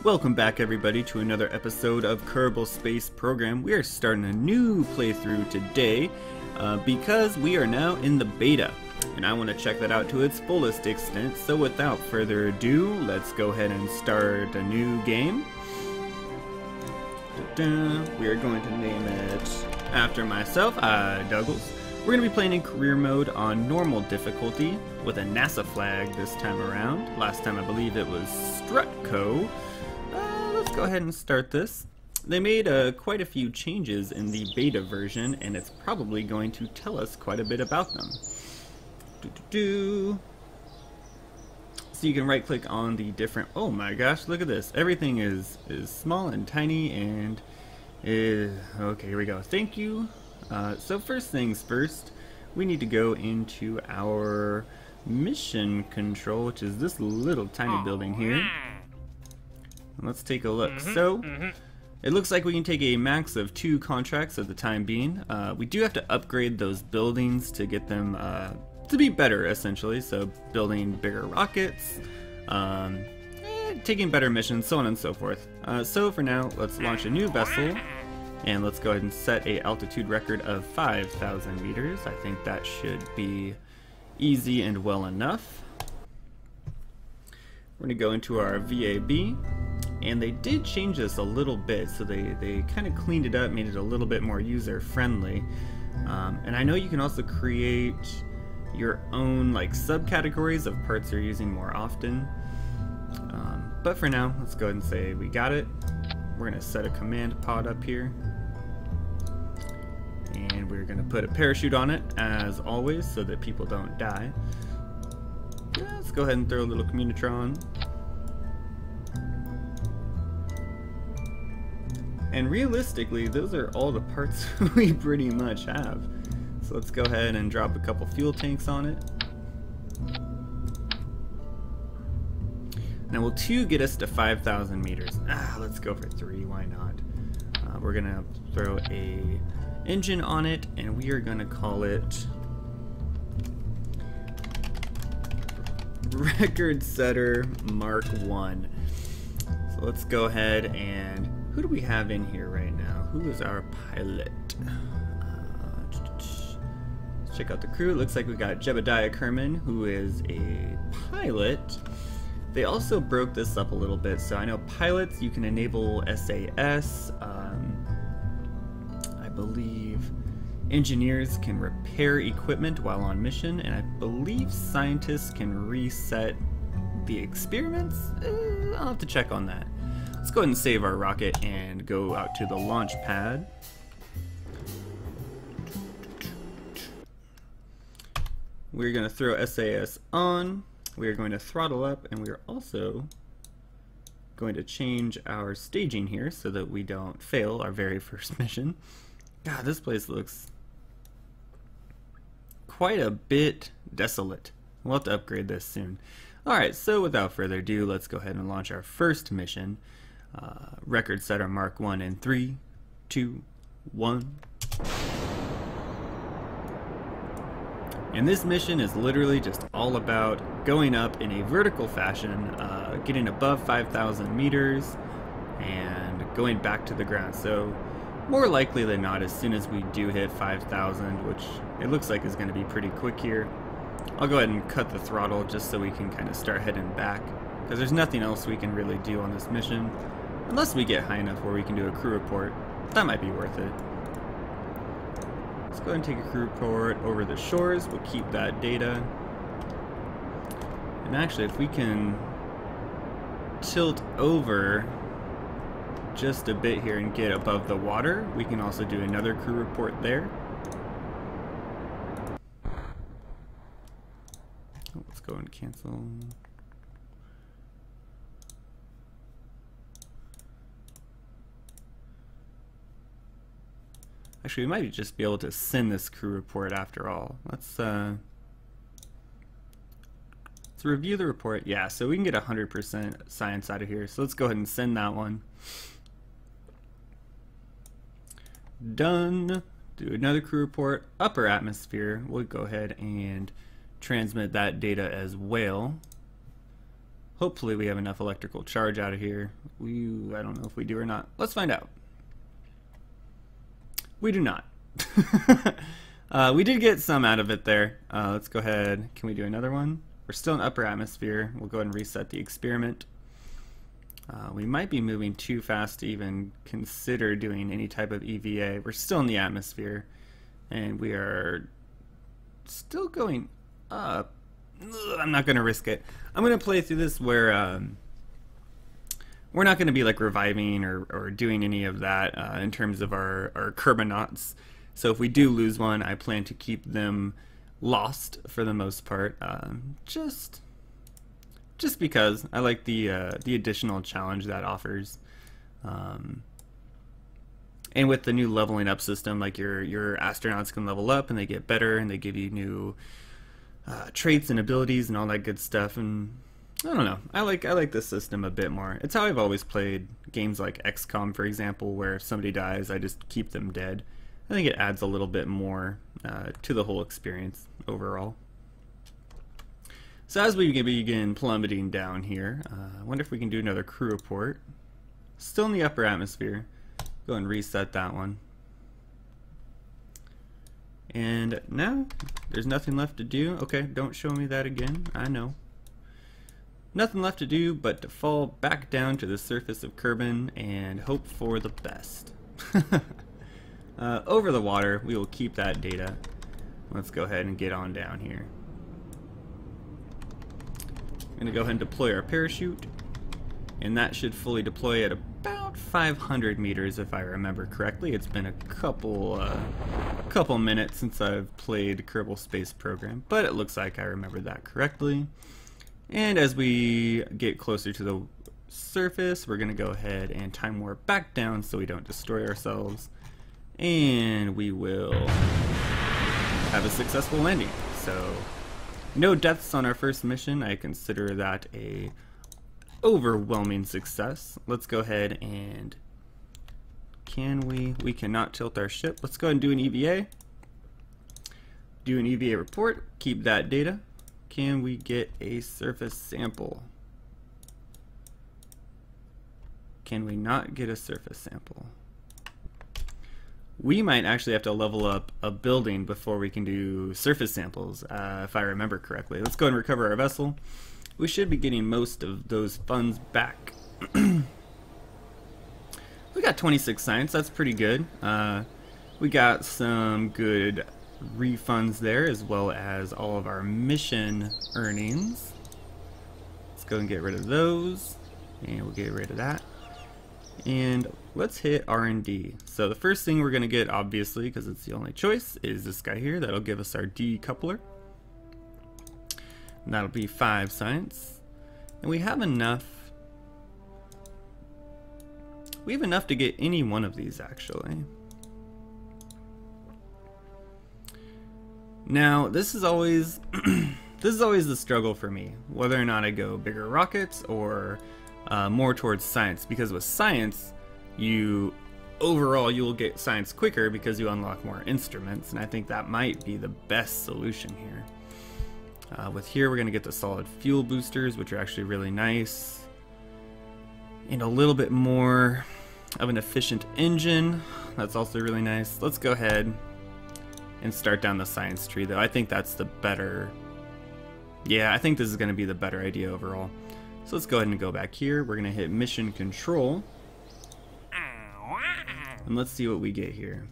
Welcome back everybody to another episode of Kerbal Space Program. We are starting a new playthrough today because we are now in the beta and I want to check that out to its fullest extent. So without further ado, let's go ahead and start a new game. We are going to name it after myself, Douglas. We're going to be playing in career mode on normal difficulty with a NASA flag this time around. Last time I believe it was Strutco. Let's go ahead and start this. They made quite a few changes in the beta version, and it's probably going to tell us quite a bit about them. So you can right click on the different, oh my gosh, look at this. Everything is small and tiny and okay, here we go. Thank you. So first things first, we need to go into our mission control, which is this little tiny building here. Let's take a look. So, it looks like we can take a max of 2 contracts at the time being. We do have to upgrade those buildings to get them to be better, essentially. So, building bigger rockets, taking better missions, so on and so forth. So, for now, let's launch a new vessel. And let's go ahead and set a altitude record of 5,000 meters. I think that should be easy and well enough. We're going to go into our VAB. And they did change this a little bit, so they kind of cleaned it up, made it a little bit more user-friendly. And I know you can also create your own like subcategories of parts you're using more often. But for now, let's go ahead and say we got it. We're going to set a command pod up here. And we're going to put a parachute on it, as always, so that people don't die. Yeah, let's go ahead and throw a little Communitron. And realistically, those are all the parts we pretty much have. So let's go ahead and drop a couple fuel tanks on it. Now will 2 get us to 5,000 meters? Let's go for 3, why not? We're gonna throw a engine on it, and we are gonna call it Record Setter Mark 1. So let's go ahead and who do we have in here right now? Who is our pilot? Let's check out the crew. It looks like we got Jebediah Kerman, who is a pilot. They also broke this up a little bit. So I know pilots, you can enable SAS. I believe engineers can repair equipment while on mission, and I believe scientists can reset the experiments. I'll have to check on that. Let's go ahead and save our rocket and go out to the launch pad. We're going to throw SAS on. We're going to throttle up, and we're also going to change our staging here so that we don't fail our very first mission. God, this place looks quite a bit desolate. We'll have to upgrade this soon. Alright, so without further ado, let's go ahead and launch our first mission. Record Setter Mark 1 in 3, 2, 1. And this mission is literally just all about going up in a vertical fashion, getting above 5,000 meters, and going back to the ground. So, more likely than not, as soon as we do hit 5,000, which it looks like is going to be pretty quick here, I'll go ahead and cut the throttle just so we can kind of start heading back, because there's nothing else we can really do on this mission. Unless we get high enough where we can do a crew report. That might be worth it. Let's go ahead and take a crew report over the shores. We'll keep that data. And actually, if we can tilt over just a bit here and get above the water, we can also do another crew report there. Oh, let's go and cancel. Actually, we might just be able to send this crew report after all. Let's review the report. Yeah, so we can get 100% science out of here. So let's go ahead and send that one. Done. Do another crew report. Upper atmosphere. We'll go ahead and transmit that data as well. Hopefully we have enough electrical charge out of here. I don't know if we do or not. Let's find out. We do not. We did get some out of it there. Let's go ahead. Can we do another one? We're still in upper atmosphere. We'll go ahead and reset the experiment. We might be moving too fast to even consider doing any type of EVA. We're still in the atmosphere, and we are still going up. Ugh, I'm not going to risk it. I'm going to play through this where we're not going to be like reviving or doing any of that in terms of our Kerbonauts. So if we do lose one, I plan to keep them lost for the most part. Just because I like the additional challenge that offers. And with the new leveling up system, like your astronauts can level up and they get better and they give you new traits and abilities and all that good stuff. And I don't know, I like this system a bit more. It's how I've always played games like XCOM, for example, where if somebody dies, I just keep them dead. I think it adds a little bit more to the whole experience overall. So as we begin plummeting down here, I wonder if we can do another crew report. Still in the upper atmosphere. Go and reset that one. And now there's nothing left to do. Okay, don't show me that again. I know. Nothing left to do but to fall back down to the surface of Kerbin and hope for the best. Over the water, we will keep that data. Let's go ahead and get on down here. I'm going to go ahead and deploy our parachute, and that should fully deploy at about 500 meters if I remember correctly. It's been a couple minutes since I've played Kerbal Space Program, but it looks like I remembered that correctly. And as we get closer to the surface, we're going to go ahead and time warp back down so we don't destroy ourselves, and we will have a successful landing. So no deaths on our first mission. I consider that a overwhelming success. Let's go ahead and we cannot tilt our ship. Let's go ahead and do an EVA. Do an EVA report, keep that data. Can we get a surface sample? Can we not get a surface sample? We might actually have to level up a building before we can do surface samples, if I remember correctly. Let's go and recover our vessel. We should be getting most of those funds back. We got 26 science, that's pretty good. We got some good refunds there, as well as all of our mission earnings. Let's go and get rid of those, and we'll get rid of that. And let's hit R&D. So the first thing we're going to get, obviously, because it's the only choice, is this guy here. That'll give us our decoupler. And that'll be 5 science. And we have enough. We have enough to get any one of these, actually. Now, this is always the struggle for me, whether or not I go bigger rockets or more towards science, because with science, overall you will get science quicker because you unlock more instruments, and I think that might be the best solution here. With here, we're going to get the solid fuel boosters, which are actually really nice, and a little bit more of an efficient engine. That's also really nice. Let's go ahead and start down the science tree, though. I think that's the better. Yeah, I think this is going to be the better idea overall. So let's go ahead and go back here. We're going to hit mission control. And let's see what we get here.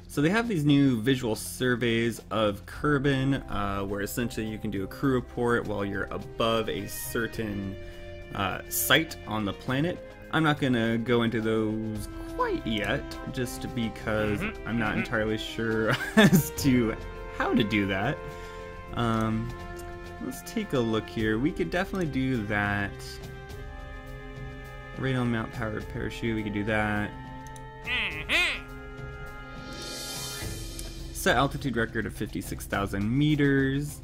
So they have these new visual surveys of Kerbin, where essentially you can do a crew report while you're above a certain site on the planet. I'm not going to go into those quite yet, just because I'm not entirely sure as to how to do that. Let's take a look here. We could definitely do that. Radar mount powered parachute, we could do that. Set altitude record of 56,000 meters.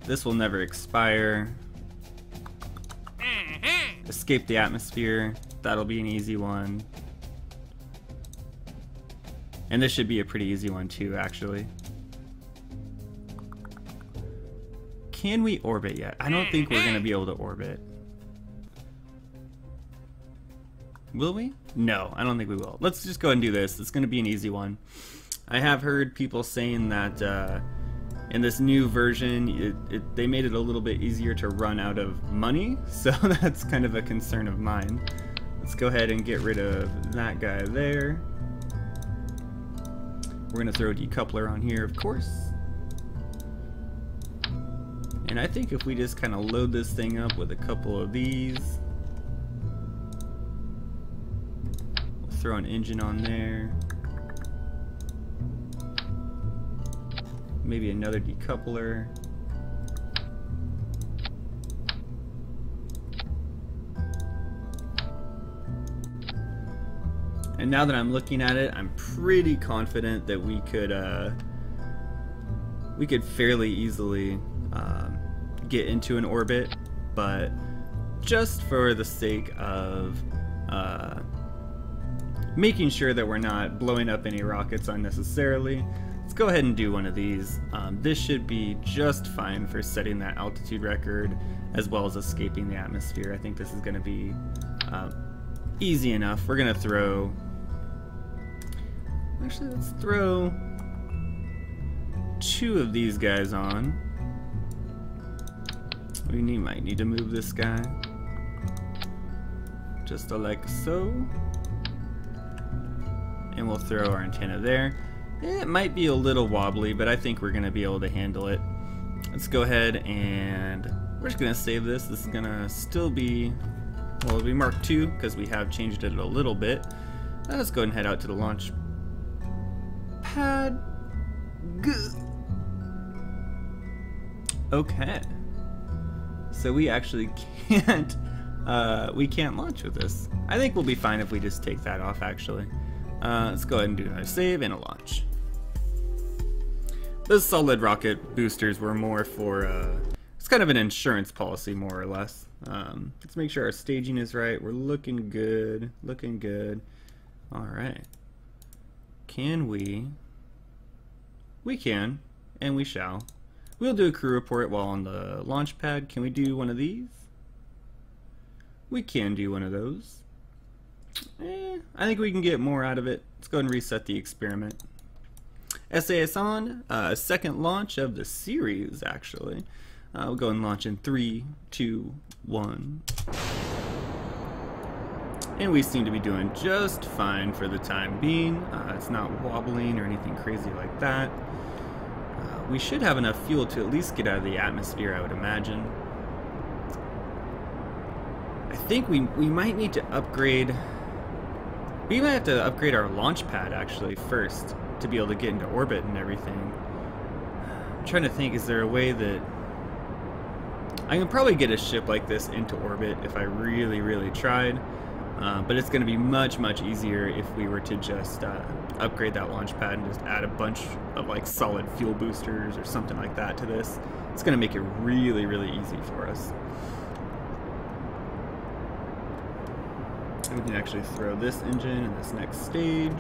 This will never expire. Escape the atmosphere. That'll be an easy one. And this should be a pretty easy one too, actually. can we orbit yet? I don't think we're going to be able to orbit. Will we? No, I don't think we will. Let's just go ahead and do this. It's going to be an easy one. I have heard people saying that in this new version, they made it a little bit easier to run out of money, so that's kind of a concern of mine. Let's go ahead and get rid of that guy there. We're going to throw a decoupler on here, of course. And I think if we just kind of load this thing up with a couple of these, we'll throw an engine on there. Maybe another decoupler. And now that I'm looking at it, I'm pretty confident that we could fairly easily get into an orbit, but just for the sake of making sure that we're not blowing up any rockets unnecessarily, let's go ahead and do one of these. This should be just fine for setting that altitude record as well as escaping the atmosphere. I think this is going to be easy enough. We're going to throw... Actually, let's throw 2 of these guys on. We might need to move this guy. Just like so. And we'll throw our antenna there. It might be a little wobbly, but I think we're going to be able to handle it. Let's go ahead and we're just going to save this. This is going to still be, well, it'll be Mark II because we have changed it a little bit. Let's go ahead and head out to the launch pad. Good. Okay. So we actually can't launch with this. I think we'll be fine if we just take that off, actually. Let's go ahead and do another save and a launch. Those solid rocket boosters were more for, it's kind of an insurance policy, more or less. Let's make sure our staging is right. We're looking good, looking good. All right. Can we? We can, and we shall. We'll do a crew report while on the launch pad. Can we do one of these? We can do one of those. I think we can get more out of it. Let's go ahead and reset the experiment. SAS on, second launch of the series, actually. We'll go and launch in 3, 2, 1. And we seem to be doing just fine for the time being. It's not wobbling or anything crazy like that. We should have enough fuel to at least get out of the atmosphere, I would imagine. I think we might need to upgrade. We might have to upgrade our launch pad actually first to be able to get into orbit and everything. I'm trying to think, is there a way that I can probably get a ship like this into orbit if I really, really tried. But it's going to be much, much easier if we were to just upgrade that launch pad and just add a bunch of like solid fuel boosters or something like that to this. It's going to make it really, really easy for us. We can actually throw this engine in this next stage.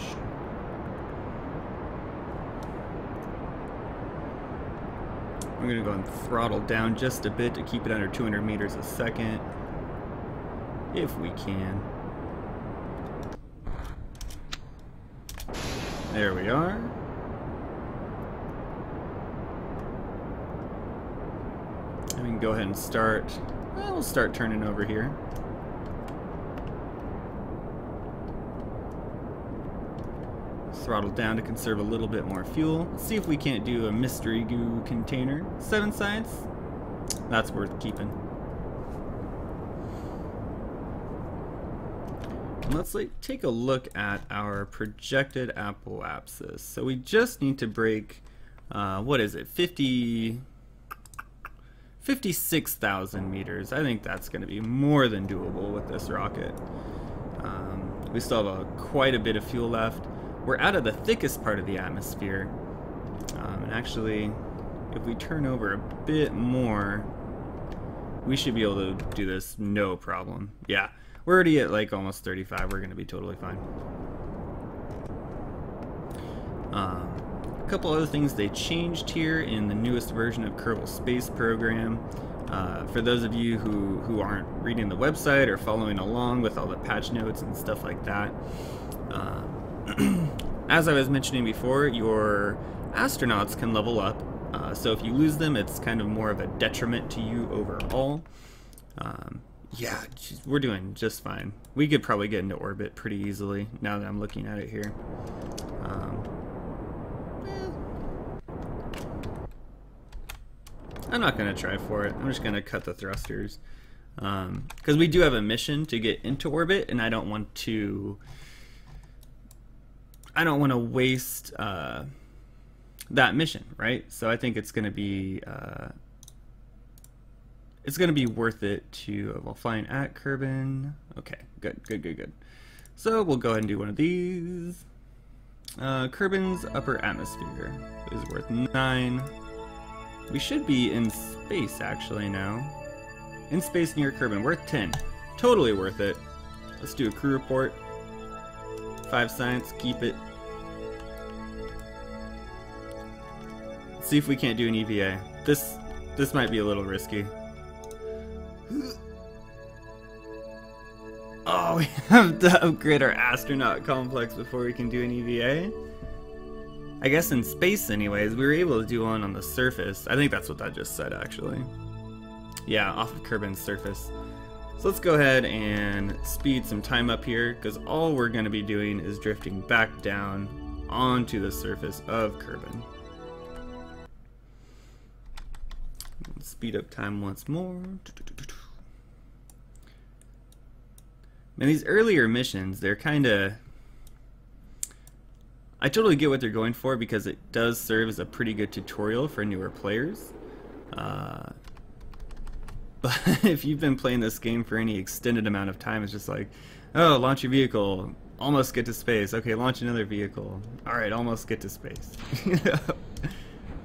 We're going to go and throttle down just a bit to keep it under 200 meters a second, if we can. There we are. And we can go ahead and start. Well, we'll start turning over here. Throttle down to conserve a little bit more fuel. Let's see if we can't do a mystery goo container. 7 sides. That's worth keeping. Let's take a look at our projected apoapsis. So we just need to break, what is it, 56,000 meters. I think that's going to be more than doable with this rocket. We still have quite a bit of fuel left. We're out of the thickest part of the atmosphere. And actually, if we turn over a bit more, we should be able to do this no problem. Yeah. We're already at like almost 35. We're going to be totally fine. A couple other things they changed here in the newest version of Kerbal Space Program. For those of you who aren't reading the website or following along with all the patch notes and stuff like that, as I was mentioning before, your astronauts can level up. So if you lose them, it's kind of more of a detriment to you overall. Yeah, we're doing just fine. We could probably get into orbit pretty easily now that I'm looking at it here. I'm not going to try for it. I'm just going to cut the thrusters. Because we do have a mission to get into orbit, and I don't want to waste that mission, right? So I think it's going to be worth it to, well, flying at Kerbin. Okay, good. So we'll go ahead and do one of these. Kerbin's upper atmosphere is worth 9. We should be in space actually now. In space near Kerbin, worth 10. Totally worth it. Let's do a crew report. 5 science, keep it. Let's see if we can't do an EVA. This might be a little risky. Oh, we have to upgrade our astronaut complex before we can do an EVA? I guess in space anyways, we were able to do one on the surface. I think that's what that just said actually. Yeah, off of Kerbin's surface. So let's go ahead and speed some time up here, because all we're going to be doing is drifting back down onto the surface of Kerbin. Let's speed up time once more. Now these earlier missions, they're kind of... I totally get what they're going for, because it does serve as a pretty good tutorial for newer players. But if you've been playing this game for any extended amount of time, it's just like, oh, launch your vehicle, almost get to space. Okay, launch another vehicle. Alright, almost get to space.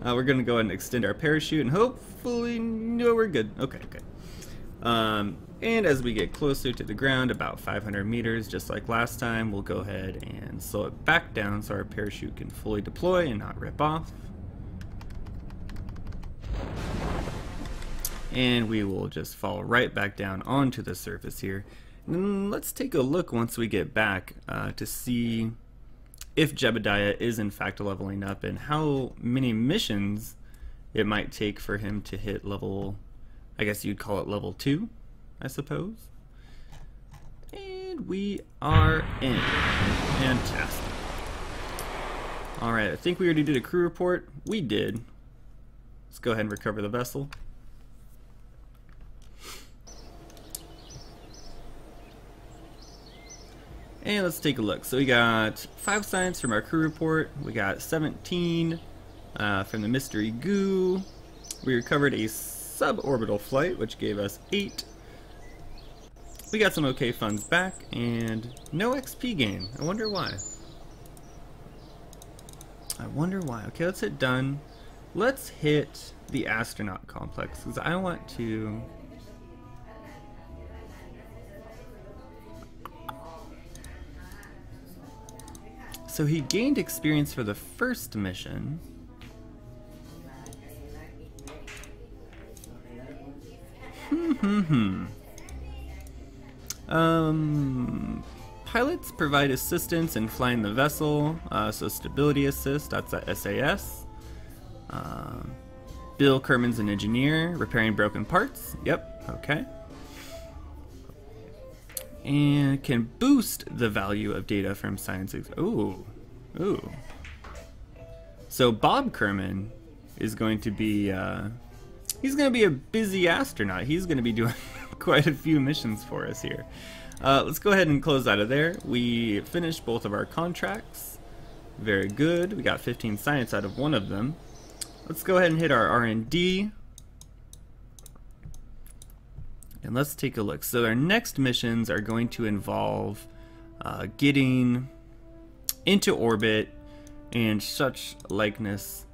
We're going to go ahead and extend our parachute, and hopefully, no, we're good. Okay, good. And as we get closer to the ground, about 500 meters, just like last time, we'll go ahead and slow it back down so our parachute can fully deploy and not rip off. And we will just fall right back down onto the surface here. And let's take a look once we get back to see if Jebediah is in fact leveling up and how many missions it might take for him to hit level, I guess you'd call it level 2. I suppose. And we are in. Fantastic. Alright, I think we already did a crew report. We did. Let's go ahead and recover the vessel. And let's take a look. So we got 5 science from our crew report. We got 17 from the mystery goo. We recovered a suborbital flight, which gave us 8. We got some okay funds back, and no XP gain. I wonder why. Okay, let's hit done. Let's hit the astronaut complex, because I want to... So he gained experience for the first mission. Pilots provide assistance in flying the vessel, so stability assist, that's a SAS. Bill Kerman's an engineer, repairing broken parts, yep, okay. And can boost the value of data from science. Ooh. So Bob Kerman is going to be, he's going to be a busy astronaut. He's going to be doing quite a few missions for us here. Let's go ahead and close out of there. We finished both of our contracts. Very good. We got 15 science out of one of them. Let's go ahead and hit our R&D. And let's take a look. So our next missions are going to involve getting into orbit and such likeness.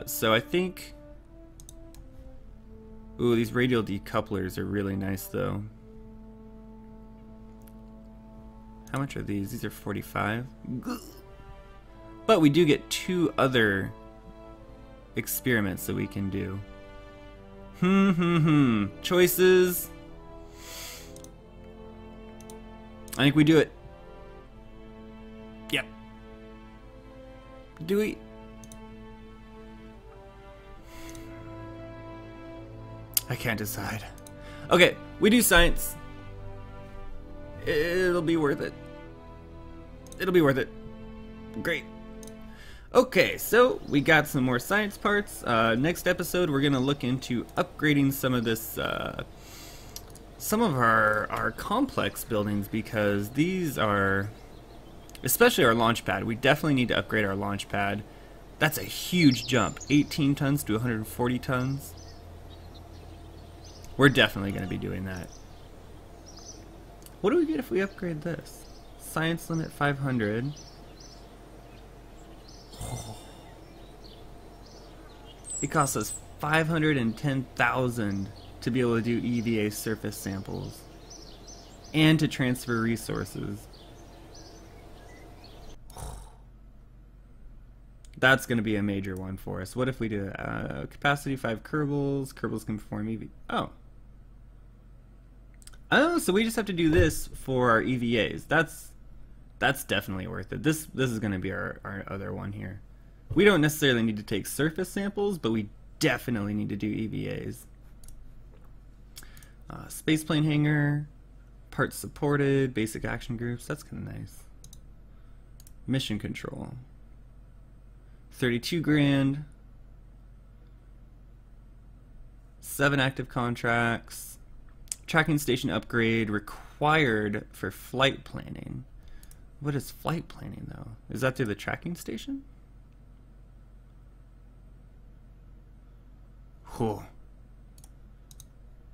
So I think... Ooh, these radial decouplers are really nice though. How much are these? These are 45. But we do get 2 other experiments that we can do. Choices. I think we do it. Yep. Do we? I can't decide. Okay, we do science. It'll be worth it. It'll be worth it. Great. Okay, so we got some more science parts. Next episode, we're gonna look into upgrading some of this, some of our complex buildings, because these are, especially our launch pad. We definitely need to upgrade our launch pad. That's a huge jump, 18 tons to 140 tons. We're definitely gonna be doing that. What do we get if we upgrade this? Science limit 500. It costs us 510,000 to be able to do EVA surface samples and to transfer resources. That's going to be a major one for us. What if we do capacity 5 Kerbals? Kerbals can perform EVA. Oh, so we just have to do this for our EVAs. That's definitely worth it. This is going to be our other one here. We don't necessarily need to take surface samples, but we definitely need to do EVAs. Spaceplane hangar, parts supported, basic action groups. That's kind of nice. Mission control. 32 grand. 7 active contracts. Tracking station upgrade required for flight planning. What is flight planning though? Is that through the tracking station? Whew.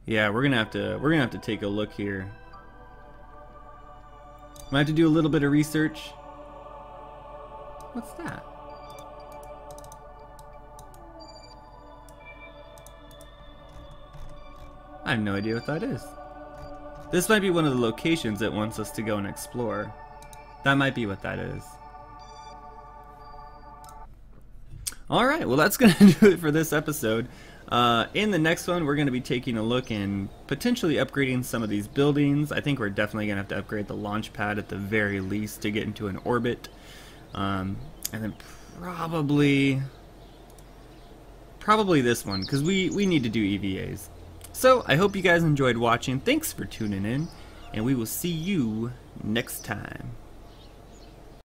Yeah, we're gonna have to take a look here. Might have to do a little bit of research. What's that? I have no idea what that is. This might be one of the locations it wants us to go and explore. That might be what that is. Alright, well that's going to do it for this episode. In the next one, we're going to be taking a look and potentially upgrading some of these buildings. I think we're definitely going to have to upgrade the launch pad at the very least to get into an orbit. And then probably this one, because we need to do EVAs. So, I hope you guys enjoyed watching. Thanks for tuning in, and we will see you next time.